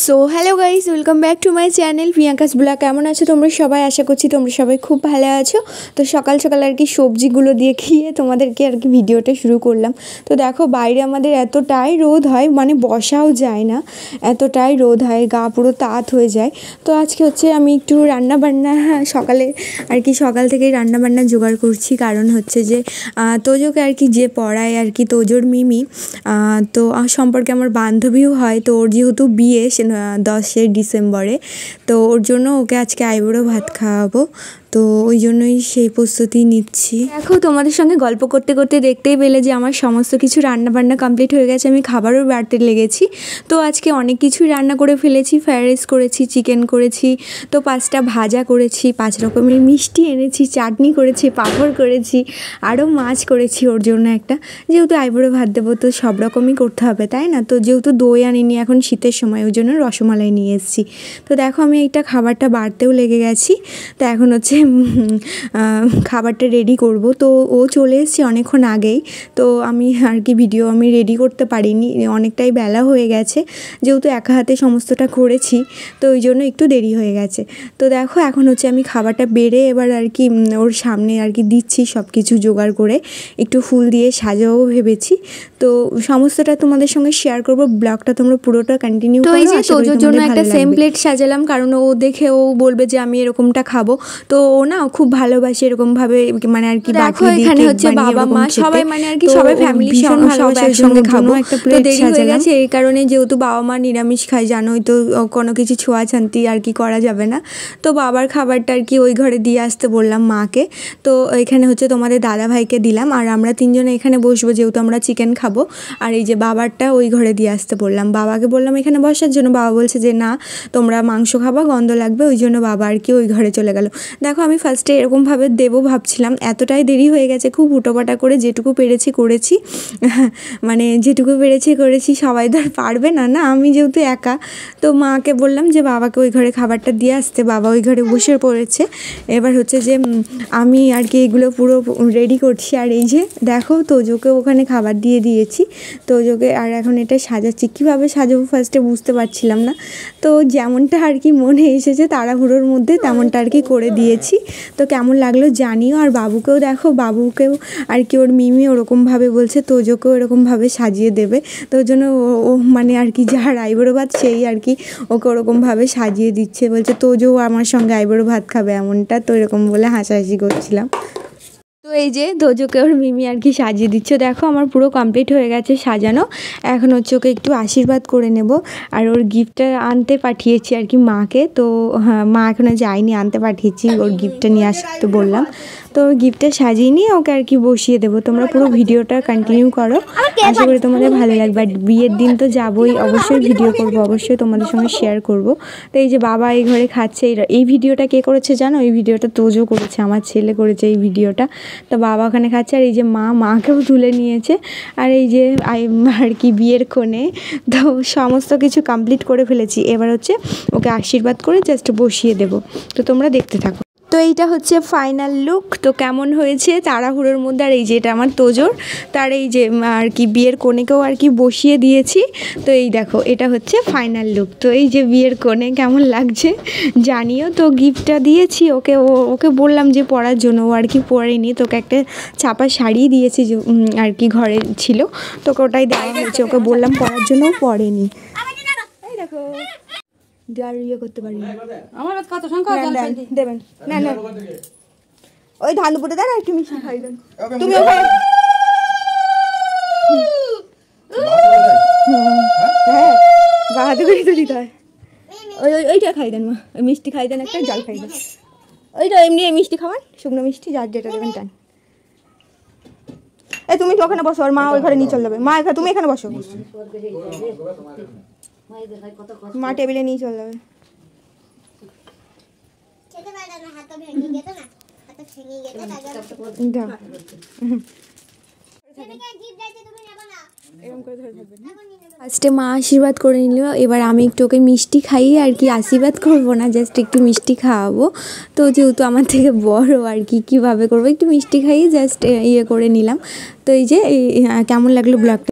So hello guys, welcome back to my channel Priyanka's blog. কেমন আছো তোমরা সবাই? আশা করছি তোমরা সবাই খুব ভালো আছো। তো সকাল সকাল আর কি সবজিগুলো দিয়ে খেয়ে তোমাদেরকে আর কি ভিডিওটা শুরু করলাম। তো দেখো বাইরে আমাদের এতটাই রোদ হয়, মানে বসাও যায় না, এতটাই রোদ হয়, গা পুরো তাঁত হয়ে যায়। তো আজকে হচ্ছে আমি একটু রান্নাবান্না সকালে আর কি সকাল থেকেই রান্নাবান্না জোগাড় করছি। কারণ হচ্ছে যে তোজোকে আর কি যে পড়ায় আর কি, তোজোর মিমি, তো সম্পর্কে আমার বান্ধবীও হয়। তো ওর যেহেতু বিয়ে 10 ডিসেম্বরে, তো ওর জন্য ওকে আজকে আইবুড়ো ভাত খাওয়াবো। তো ওই জন্যই সেই প্রস্তুতি নিচ্ছি। দেখো তোমাদের সঙ্গে গল্প করতে করতে দেখতেই পেলে যে আমার সমস্ত কিছু রান্নাবান্না কমপ্লিট হয়ে গেছে, আমি খাবারও বাড়তে লেগেছি। তো আজকে অনেক কিছুই রান্না করে ফেলেছি, ফ্রাইড রাইস করেছি, চিকেন করেছি, তো 5টা ভাজা করেছি, 5 রকমের মিষ্টি এনেছি, চাটনি করেছি, পাঁপড় করেছি, আরও মাছ করেছি ওর জন্য একটা। যেহেতু আইবুড়ো ভাত দেবো তো সব রকমই করতে হবে, তাই না? তো যেহেতু দই আনিনি এখন শীতের সময়, ওই জন্য রসমালাই নিয়ে এসেছি। তো দেখো আমি এইটা খাবারটা বাড়তেও লেগে গেছি। তো এখন হচ্ছে খাবারটা রেডি করব। তো ও চলে এসেছে অনেকক্ষণ আগেই। তো আমি আর কি ভিডিও আমি রেডি করতে পারিনি, অনেকটাই বেলা হয়ে গেছে, যেহেতু একা হাতে সমস্তটা করেছি, তো ওই জন্য একটু দেরি হয়ে গেছে। তো দেখো এখন হচ্ছে আমি খাবারটা বেড়ে এবার আর কি ওর সামনে আর কি দিচ্ছি, সব কিছু জোগাড় করে একটু ফুল দিয়ে সাজাবো ভেবেছি। তো সমস্তটা তোমাদের সঙ্গে শেয়ার করব, ব্লগটা তোমরা পুরোটা কন্টিনিউ করো। তো এই যে তোজোর জন্য একটা সেম প্লেট সাজালাম, কারণ ও দেখে ও বলবে যে আমি এরকমটা খাবো। তো ও না খুব ভালোবাসে এরকমভাবে, মানে আর কি বাকি এখানে হচ্ছে বাবা মা সবাই, মানে আর কি সবাই ফ্যামিলি সবাই একসঙ্গে খাবো। তো দেরি হয়ে গেছে এই কারণে, যেহেতু বাবা মা নিরামিষ খায় জানোই, তো কোনো কিছু ছোঁয়াছান্তি আর কি করা যাবে না। তো বাবার খাবারটা আর কি ওই ঘরে দিয়ে আসতে বললাম মাকে। তো এখানে হচ্ছে তোমাদের দাদা ভাইকে দিলাম, আর আমরা 3 জনে এখানে বসবো, যেহেতু আমরা চিকেন খাবো। আর এই যে বাবারটা ওই ঘরে দিয়ে আসতে বললাম, বাবাকে বললাম এখানে বসার জন্য, বাবা বলছে যে না তোমরা মাংস খাবা, গন্ধ লাগবে, ওই জন্য বাবা আর কি ওই ঘরে চলে গেল। দেখো আমি ফার্স্টে এরকমভাবে দেবো ভাবছিলাম, এতটাই দেরি হয়ে গেছে, খুব হুটোপাটা করে যেটুকু পেরেছি করেছি, মানে যেটুকু পেরেছি করেছি, সবাই তো আর পারবে না, না আমি যেহেতু একা। তো মাকে বললাম যে বাবাকে ওই ঘরে খাবারটা দিয়ে আসতে, বাবা ওই ঘরে বসে পড়েছে। এবার হচ্ছে যে আমি আর কি এগুলো পুরো রেডি করছি। আর এই যে দেখো তোজোকে ওখানে খাবার দিয়ে দিয়েছি, তোজোকে। আর এখন এটা সাজাচ্ছি, কীভাবে সাজাবো ফার্স্টে বুঝতে পারছিলাম না। তো যেমনটা আর কি মনে এসেছে তাড়াহুড়োর মধ্যে তেমনটা আর কি করে দিয়েছি। তো কেমন লাগলো জানিও। আর বাবুকেও দেখো, বাবুকেও আর কি ওর মিমি ওরকমভাবে বলছে তোজোকেও এরকমভাবে সাজিয়ে দেবে। তো ওই জন্য ও মানে আর কি যার আইবুড়ো ভাত সেই আর কি ওকে ওরকমভাবে সাজিয়ে দিচ্ছে, বলছে তোজোও আমার সঙ্গে আইবুড়ো ভাত খাবে এমনটা। তো এরকম বলে হাসাহাসি করছিলাম। তো এই যে তোজোকে ওর মিমি আর কি সাজিয়ে দিচ্ছে। দেখো আমার পুরো কমপ্লিট হয়ে গেছে সাজানো, এখন হচ্ছে ওকে একটু আশীর্বাদ করে নেব। আর ওর গিফটটা আনতে পাঠিয়েছি আর কি মাকে। তো হ্যাঁ, মা এখনো যায়নি, আনতে পাঠিয়েছি, ওর গিফটটা নিয়ে আসতে বললাম। তো গিফটটা সাজিয়ে নিয়ে ওকে আর কি বসিয়ে দেবো। তোমরা পুরো ভিডিওটা কন্টিনিউ করো, আশা করি তোমাদের ভালো লাগবে। আর বিয়ের দিন তো যাবোই, অবশ্যই ভিডিও করব, অবশ্যই তোমাদের সঙ্গে শেয়ার করব। তো এই যে বাবা এই ঘরে খাচ্ছে, এই ভিডিওটা কে করেছে জানো? এই ভিডিওটা তোজো করেছে, আমার ছেলে করেছে এই ভিডিওটা। তো বাবা ওখানে খাচ্ছে, আর এই যে মাকেও তুলে নিয়েছে। আর এই যে আর কি বিয়ের কোণে, তো সমস্ত কিছু কমপ্লিট করে ফেলেছি। এবার হচ্ছে ওকে আশীর্বাদ করে জাস্ট বসিয়ে দেব। তো তোমরা দেখতে থাকো। তো এইটা হচ্ছে ফাইনাল লুক। তো কেমন হয়েছে তাড়াহুড়োর মধ্যে। আর এই যে এটা আমার তোজোর, তার এই যে আর কি বিয়ের কোণেকেও আর কি বসিয়ে দিয়েছি। তো এই দেখো এটা হচ্ছে ফাইনাল লুক। তো এই যে বিয়ের কোণে কেমন লাগছে জানিও। তো গিফটটা দিয়েছি ওকে, ওকে বললাম যে পরার জন্য, ও আর কি পরেনি। তোকে একটা ছাপা শাড়ি দিয়েছি যে আর কি ঘরে ছিল, তোকে ওটাই দেওয়া হয়েছে। ওকে বললাম পরার জন্য, ও পরেনি। এই দেখো আর ইয়ে করতে পারি আমার কত সংখ্যা দেবেন না, না ওই ধান উপরে দেন, একটু মিষ্টি খাই দেন তুমি। হ্যাঁ বাহাতে করে তো দিতে হয়। ওইটা খাই দেন মা, ওই মিষ্টি খাই দেন, একটা জল খাই দেন। ওইটা এমনি মিষ্টি খাওয়ান, শুকনো মিষ্টি, যার যেটা দেবেন টান। এই তুমি ওখানে বসো, আর মা ওই ঘরে নিয়ে চলে যাবে। মা তুমি এখানে বসো, মা টেবিলে নিয়ে চলে যাবে। ফার্স্টে মা আশীর্বাদ করে নিল, এবার আমি একটু ওকে মিষ্টি খাইয়ে আর কি আশীর্বাদ করবো না, জাস্ট একটু মিষ্টি খাওয়াবো। তো যেহেতু আমার থেকে বড় আর কি কীভাবে করবো, একটু মিষ্টি খাইয়ে জাস্ট ইয়ে করে নিলাম। তো এই যে কেমন লাগলো ব্লগটা।